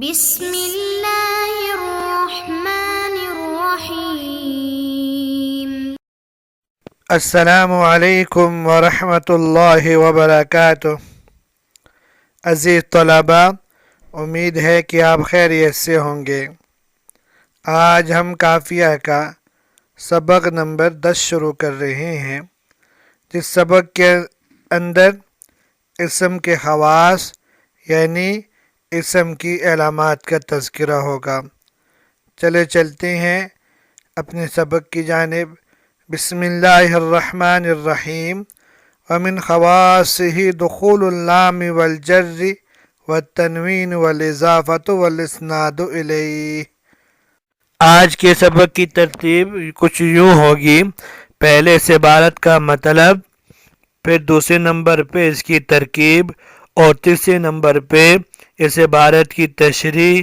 بسم اللہ الرحمن الرحیم۔ السلام علیکم ورحمۃ اللہ وبرکاتہ۔ عزیز طلباء، امید ہے کہ آپ خیریت سے ہوں گے۔ آج ہم قافیہ کا سبق نمبر 10 شروع کر رہے ہیں، جس سبق کے اندر اسم کے خواص یعنی اسم کی علامات کا تذکرہ ہوگا۔ چلتے ہیں اپنے سبق کی جانب۔ بسم اللہ الرحمن الرحیم۔ ومن خواصہ دخول اللام والجر والتنوین والاضافۃ والاسناد الیہ۔ آج کے سبق کی ترتیب کچھ یوں ہوگی: پہلے اس عبارت کا مطلب، پھر دوسرے نمبر پہ اس کی ترکیب، اور تیسرے نمبر پہ اس عبارت کی تشریح،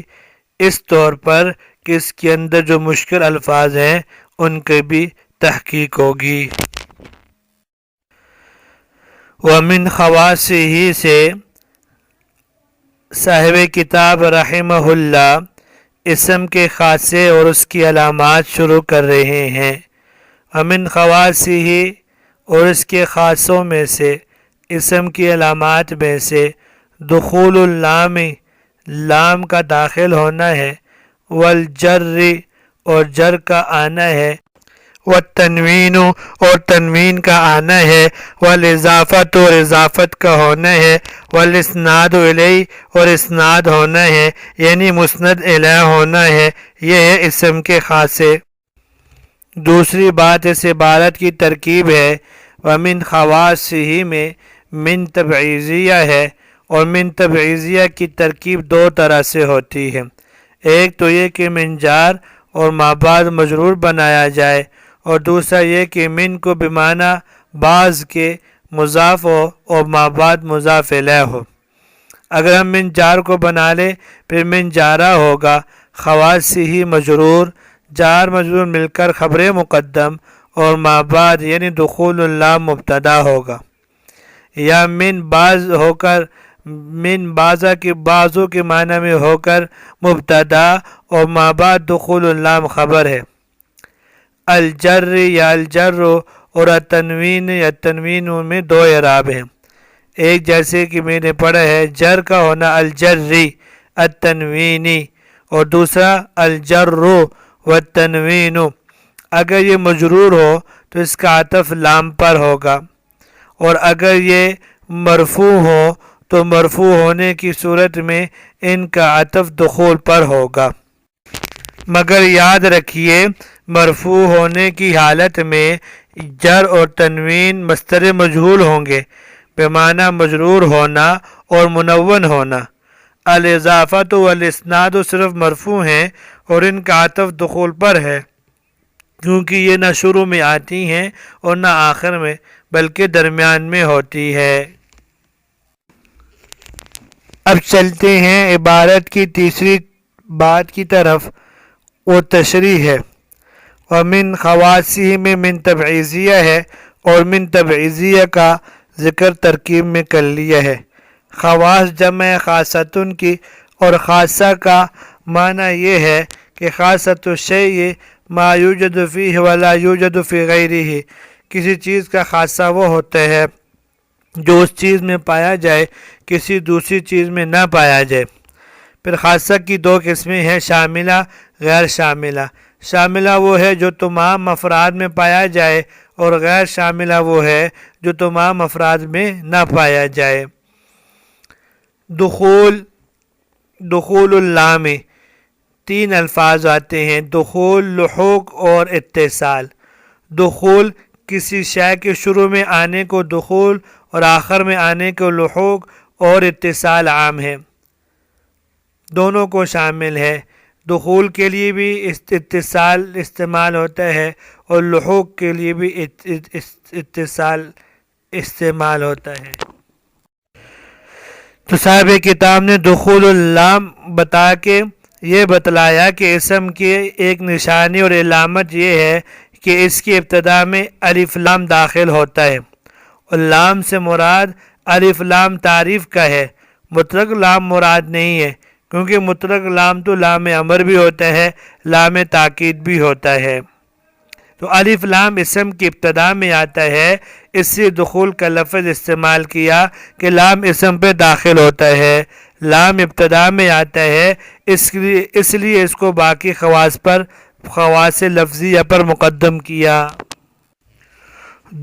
اس طور پر کہ اس کے اندر جو مشکل الفاظ ہیں ان کی بھی تحقیق ہوگی۔ ومن خواصہ سے صاحب کتاب رحمہ اللہ اسم کے خاصے اور اس کی علامات شروع کر رہے ہیں۔ ومن خواصہ، اور اس کے خاصوں میں سے، اسم کی علامات میں سے، دخول اللام، لام کا داخل ہونا ہے، والجر، اور جر کا آنا ہے، والتنوین، اور تنوین کا آنا ہے، والاضافۃ، اور اضافت کا ہونا ہے، والاسناد الیہ، اور اسناد ہونا ہے، یعنی مسند الیہ ہونا ہے۔ یہ ہے اسم کے خاصے۔ دوسری بات اس عبارت کی ترکیب ہے۔ ومن خواصہ میں من تبعیضیہ ہے، اور من تبعیضیہ کی ترکیب دو طرح سے ہوتی ہے۔ ایک تو یہ کہ من جار اور ما بعد مجرور بنایا جائے، اور دوسرا یہ کہ من کو بمعنی بعض کے مضاف ہو اور ما بعد مضاف الیہ ہو۔ اگر ہم من جار کو بنا لیں پھر من جارہ ہوگا، خواصہ مجرور، جار مجرور مل کر خبر مقدم، اور ما بعد یعنی دخول اللام مبتدا ہوگا، یا من بعض ہو کر من بعضہ کے بعضوں کے معنی میں ہو کر مبتدا، اور ما بعد دخول اللام خبر ہے۔ الجر یا الجر اور التنوین یا تنوین میں دو اعراب ہیں۔ ایک جیسے کہ میں نے پڑھا ہے جر کا ہونا الجری التنوینی، اور دوسرا الجر والتنوین۔ اگر یہ مجرور ہو تو اس کا عطف لام پر ہوگا، اور اگر یہ مرفوع ہو تو مرفوع ہونے کی صورت میں ان کا عطف دخول پر ہوگا۔ مگر یاد رکھیے مرفوع ہونے کی حالت میں جر اور تنوین مصدر مجہول ہوں گے، بمعنی مجرور ہونا اور منون ہونا۔ الاضافۃ والاسناد صرف مرفوع ہیں اور ان کا عطف دخول پر ہے، کیونکہ یہ نہ شروع میں آتی ہیں اور نہ آخر میں، بلکہ درمیان میں ہوتی ہے۔ اب چلتے ہیں عبارت کی تیسری بات کی طرف، وہ تشریح ہے۔ ومن خواصہ میں من تبعیضیہ ہے، اور من تبعیضیہ کا ذکر ترکیب میں کر لیا ہے۔ خواص جمع خاصۃن کی، اور خاصہ کا معنی یہ ہے کہ خاصۃ الشیء ما یوجد فیہ ولا یوجد فی غیرہ، کسی چیز کا خاصہ وہ ہوتا ہے جو اس چیز میں پایا جائے کسی دوسری چیز میں نہ پایا جائے۔ پھر خاصہ کی دو قسمیں ہیں، شاملہ، غیر شاملہ۔ شاملہ وہ ہے جو تمام افراد میں پایا جائے، اور غیر شاملہ وہ ہے جو تمام افراد میں نہ پایا جائے۔ دخول اللام، تین الفاظ آتے ہیں: دخول، لحوق اور اتصال۔ دخول کسی شے کے شروع میں آنے کو دخول اور آخر میں آنے کو لحوق، اور اتصال عام ہے، دونوں کو شامل ہے۔ دخول کے لیے بھی اتصال استعمال ہوتا ہے اور لحوق کے لیے بھی اتصال استعمال ہوتا ہے۔ تو صاحب کتاب نے دخول اللام بتا کے یہ بتلایا کہ اسم کی ایک نشانی اور علامت یہ ہے کہ اس کی ابتدا میں الف لام داخل ہوتا ہے، اور لام سے مراد الف لام تعریف کا ہے، مطلق لام مراد نہیں ہے، کیونکہ مطلق لام تو لام امر بھی ہوتا ہے، لام تاکید بھی ہوتا ہے۔ تو الف لام اسم کی ابتدا میں آتا ہے، اس سے دخول کا لفظ استعمال کیا کہ لام اسم پہ داخل ہوتا ہے، لام ابتدا میں آتا ہے، اس لیے اس کو باقی خواص لفظیہ پر مقدم کیا۔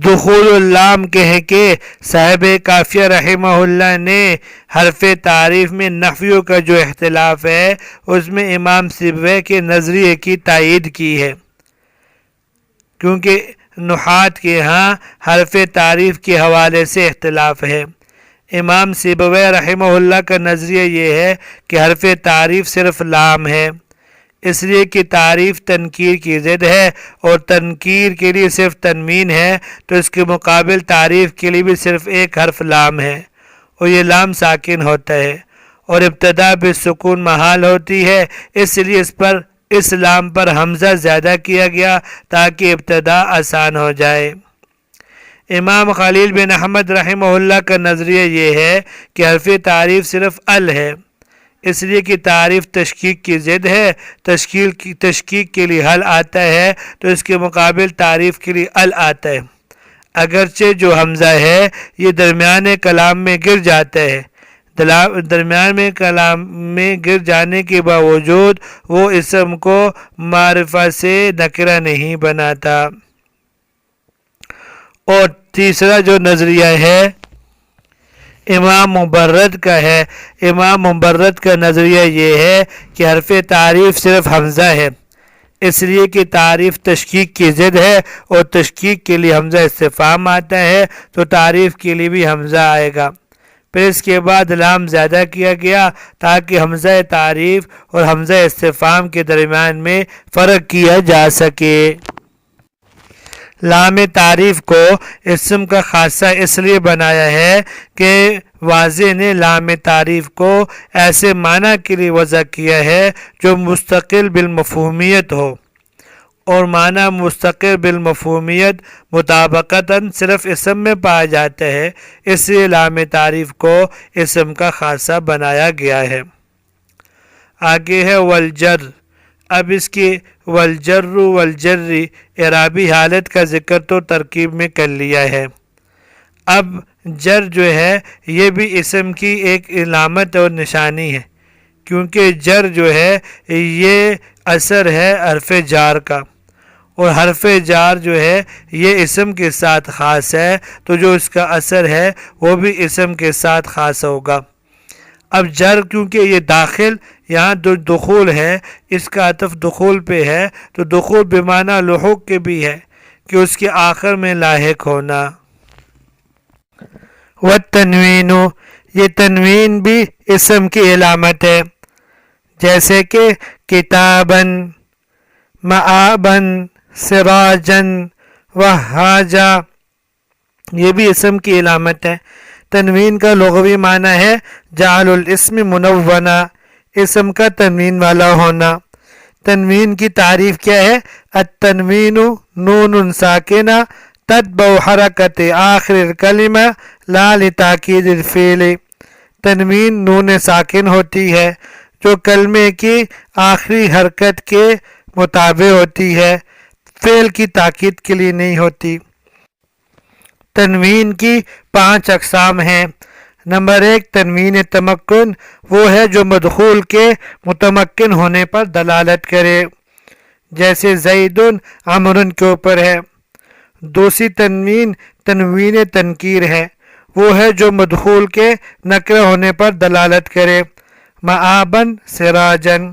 دخول اللام کہہ کے صاحب کافیہ رحمہ اللہ نے حرف تعریف میں نفیوں کا جو اختلاف ہے اس میں امام سیبویہ کے نظریے کی تائید کی ہے، کیونکہ نحات کے ہاں حرف تعریف کے حوالے سے اختلاف ہے۔ امام سیبویہ رحمہ اللہ کا نظریہ یہ ہے کہ حرف تعریف صرف لام ہے، اس لیے کہ تعریف تنکیر کی ضد ہے اور تنکیر کے لیے صرف تنوین ہے، تو اس کے مقابل تعریف کے لیے بھی صرف ایک حرف لام ہے اور یہ لام ساکن ہوتا ہے اور ابتدا بالسکون محال ہوتی ہے، اس لیے اس لام پر حمزہ زیادہ کیا گیا تاکہ ابتدا آسان ہو جائے۔ امام خلیل بن احمد رحمہ اللہ کا نظریہ یہ ہے کہ حرف تعریف صرف ال ہے، اس لیے کہ تعریف تشکیک کی ضد ہے، تشکیک کے لیے حل آتا ہے تو اس کے مقابل تعریف کے لیے ال آتا ہے، اگرچہ جو حمزہ ہے یہ درمیان کلام میں گر جاتا ہے، درمیان میں کلام میں گر جانے کے باوجود وہ اسم کو معرفہ سے نکرہ نہیں بناتا۔ اور تیسرا جو نظریہ ہے امام مبرد کا ہے، امام مبرد کا نظریہ یہ ہے کہ حرف تعریف صرف حمزہ ہے، اس لیے کہ تعریف تشکیک کی ضد ہے اور تشکیک کے لیے حمزہ استفہام آتا ہے تو تعریف کے لیے بھی حمزہ آئے گا، پھر اس کے بعد لام زیادہ کیا گیا تاکہ حمزہ تعریف اور حمزہ استفہام کے درمیان میں فرق کیا جا سکے۔ لام تعریف کو اسم کا خاصہ اس لیے بنایا ہے کہ واضح نے لام تعریف کو ایسے معنی کے لیے وضع کیا ہے جو مستقل بالمفہومیت ہو، اور معنی مستقل بالمفہومیت مطابقتاً صرف اسم میں پایا جاتا ہے، اس لیے لام تعریف کو اسم کا خاصہ بنایا گیا ہے۔ آگے ہے والجر، اب اس کی والجر والجری اعرابی حالت کا ذکر تو ترکیب میں کر لیا ہے، اب جر جو ہے یہ بھی اسم کی ایک علامت اور نشانی ہے، کیونکہ جر جو ہے یہ اثر ہے حرف جار کا، اور حرف جار جو ہے یہ اسم کے ساتھ خاص ہے تو جو اس کا اثر ہے وہ بھی اسم کے ساتھ خاص ہوگا۔ اب جر کیونکہ یہ داخل یہاں دخول ہے، اس کا عطف دخول پہ ہے تو دخول بمعنی لحوق کے بھی ہے کہ اس کے آخر میں لاحق ہونا۔ والتنوین، یہ تنوین بھی اسم کی علامت ہے، جیسے کہ کتاباً، مآباً، سراجاً، وہاجا، یہ بھی اسم کی علامت ہے۔ تنوین کا لغوی معنی ہے جعل الاسم منونا، اسم کا تنوین والا ہونا۔ تنوین کی تعریف کیا ہے؟ التنوین نون ساکنہ تتبع حرکت آخر الکلمہ لا لتاکید الفعل، تنوین نون ساکن ہوتی ہے جو کلمے کی آخری حرکت کے مطابق ہوتی ہے، فعل کی تاکید کے لیے نہیں ہوتی۔ تنوین کی 5 اقسام ہیں۔ نمبر 1 تنوین تمکن، وہ ہے جو مدخول کے متمکن ہونے پر دلالت کرے، جیسے زید عمر کے اوپر ہے۔ دوسری تنوین تنوین تنکیر ہے، وہ ہے جو مدخول کے نکرہ ہونے پر دلالت کرے، مآباً، سراجاً۔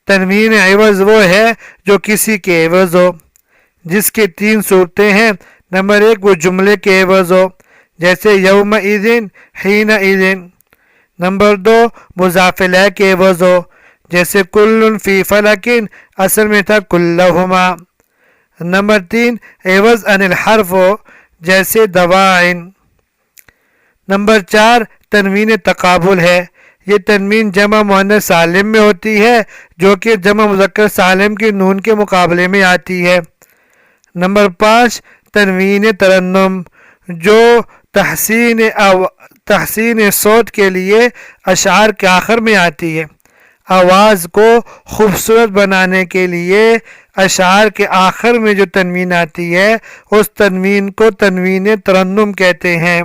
تنوین عوض وہ ہے جو کسی کے عوض ہو، جس کے 3 صورتیں ہیں۔ نمبر 1 وہ جملے کے عوض ہو، جیسے یومئذ، حینئذ۔ نمبر 2 مضاف الیہ کے عوض ہو، جیسے کل فی فلک، اصل میں تھا کلہما۔ نمبر 3 عوض عن الحرف ہو، جیسے دواعن۔ نمبر 4 تنوین تقابل ہے، یہ تنوین جمع مؤنث سالم میں ہوتی ہے جو کہ جمع مذکر سالم کی نون کے مقابلے میں آتی ہے۔ نمبر 5 تنوین ترنم، جو تحسین صوت کے لیے اشعار کے آخر میں آتی ہے، آواز کو خوبصورت بنانے کے لیے اشعار کے آخر میں جو تنوین آتی ہے اس تنوین کو تنوین ترنم کہتے ہیں۔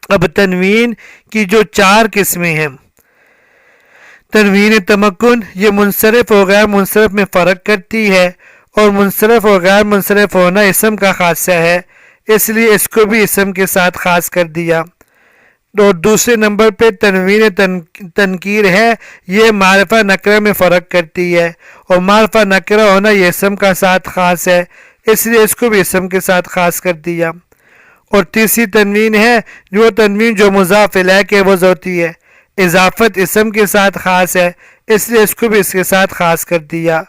اب تنوین کی جو 4 قسمیں ہیں، تنوین تمکن یہ منصرف اور غیر منصرف میں فرق کرتی ہے، اور منصرف اور غیر منصرف ہونا اسم کا خاصہ ہے، اس لیے اس کو بھی اسم کے ساتھ خاص کر دیا۔ اور دوسرے نمبر پہ تنوین تنکیر ہے، یہ معرفہ نکرہ میں فرق کرتی ہے، اور معرفہ نکرہ ہونا یہ اسم کا ساتھ خاص ہے، اس لیے اس کو بھی اسم کے ساتھ خاص کر دیا۔ اور تیسری تنوین ہے جو تنوین جو مضاف الیہ کے عوض ہوتی ہے، اضافت اسم کے ساتھ خاص ہے، اس لیے اس کو بھی اس کے ساتھ خاص کر دیا۔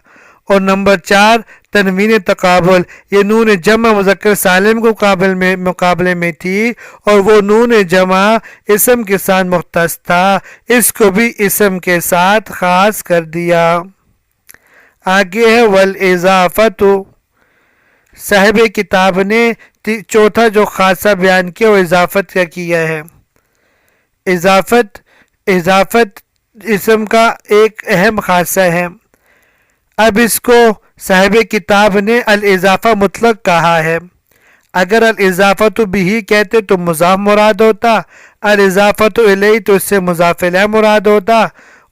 اور نمبر 4 تنوین تقابل، یہ نون جمع مذکر سالم کو مقابلے میں تھی، اور وہ نون جمع اسم کے ساتھ مختص تھا، اس کو بھی اسم کے ساتھ خاص کر دیا۔ آگے ہے والاضافت، صاحب کتاب نے چوتھا جو خاصہ بیان کیا وہ اضافت کا کیا ہے۔ اضافت اسم کا ایک اہم خاصہ ہے۔ اب اس کو صاحب کتاب نے الاضافہ مطلق کہا ہے۔ اگر الاضافت بھی کہتے تو مضاف مراد ہوتا، الاضافت الیہ تو اس سے مضاف الیہ مراد ہوتا،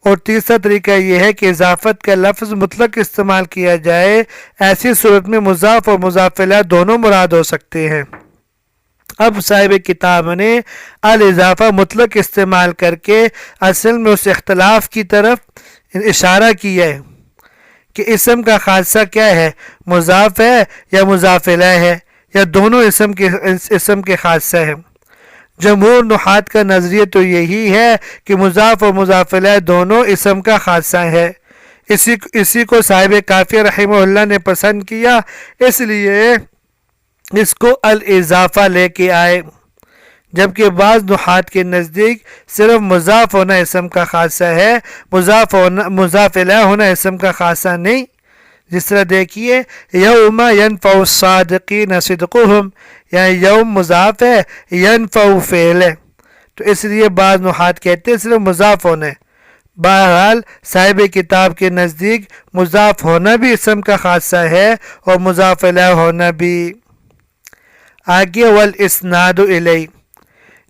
اور تیسرا طریقہ یہ ہے کہ اضافت کا لفظ مطلق استعمال کیا جائے، ایسی صورت میں مضاف اور مضاف الیہ دونوں مراد ہو سکتے ہیں۔ اب صاحب کتاب نے الاضافہ مطلق استعمال کر کے اصل میں اس اختلاف کی طرف اشارہ کیا ہے کہ اسم کا خاصہ کیا ہے، مضاف ہے یا مضاف الیہ ہے، یا دونوں اسم کے خاصہ ہیں۔ جمہور نحات کا نظریہ تو یہی ہے کہ مضاف اور مضاف الیہ دونوں اسم کا خاصہ ہے۔ اسی کو صاحب کافیہ رحمہ اللہ نے پسند کیا، اس لیے اس کو الاضافہ لے کے آئے، جبکہ بعض نحات کے نزدیک صرف مضاف ہونا اسم کا خاصہ ہے، مضاف الیہ ہونا اسم کا خاصہ نہیں۔ جس طرح دیکھیے یوم ینفع الصادقین صدقہم، یعنی یوم مضاف ہے، ینفع فعل ہے، تو اس لیے بعض نحات کہتے ہیں صرف مضاف ہونا ہے۔ بہرحال صاحب کتاب کے نزدیک مضاف ہونا بھی اسم کا خاصہ ہے اور مضاف الیہ ہونا بھی۔ آگے والاسناد الیہ،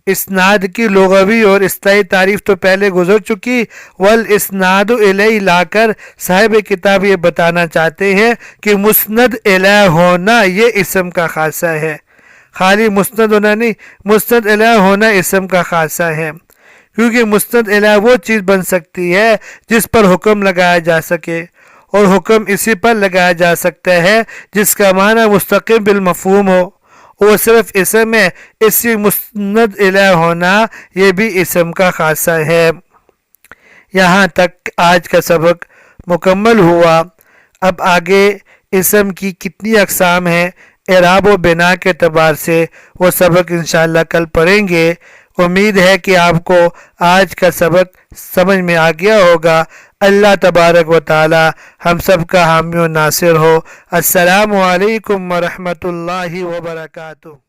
اسناد کی لغوی اور اصطلاحی تعریف تو پہلے گزر چکی، والاسناد الیہ لا کر صاحب کتاب یہ بتانا چاہتے ہیں کہ مسند الیہ ہونا یہ اسم کا خاصہ ہے، خالی مسند ہونا نہیں، مسند الیہ ہونا اسم کا خاصہ ہے، کیونکہ مسند الیہ وہ چیز بن سکتی ہے جس پر حکم لگایا جا سکے، اور حکم اسی پر لگایا جا سکتا ہے جس کا معنی مستقیم بالمفہوم ہو، وہ صرف اسم ہے، اسی مسند الیہ ہونا یہ بھی اسم کا خاصہ ہے۔ یہاں تک آج کا سبق مکمل ہوا۔ اب آگے اسم کی کتنی اقسام ہیں اعراب و بنا کے اعتبار سے وہ سبق انشاءاللہ کل پڑھیں گے۔ امید ہے کہ آپ کو آج کا سبق سمجھ میں آ گیا ہوگا۔ اللہ تبارک و تعالی ہم سب کا حامی و ناصر ہو۔ السلام علیکم ورحمۃ اللہ وبرکاتہ۔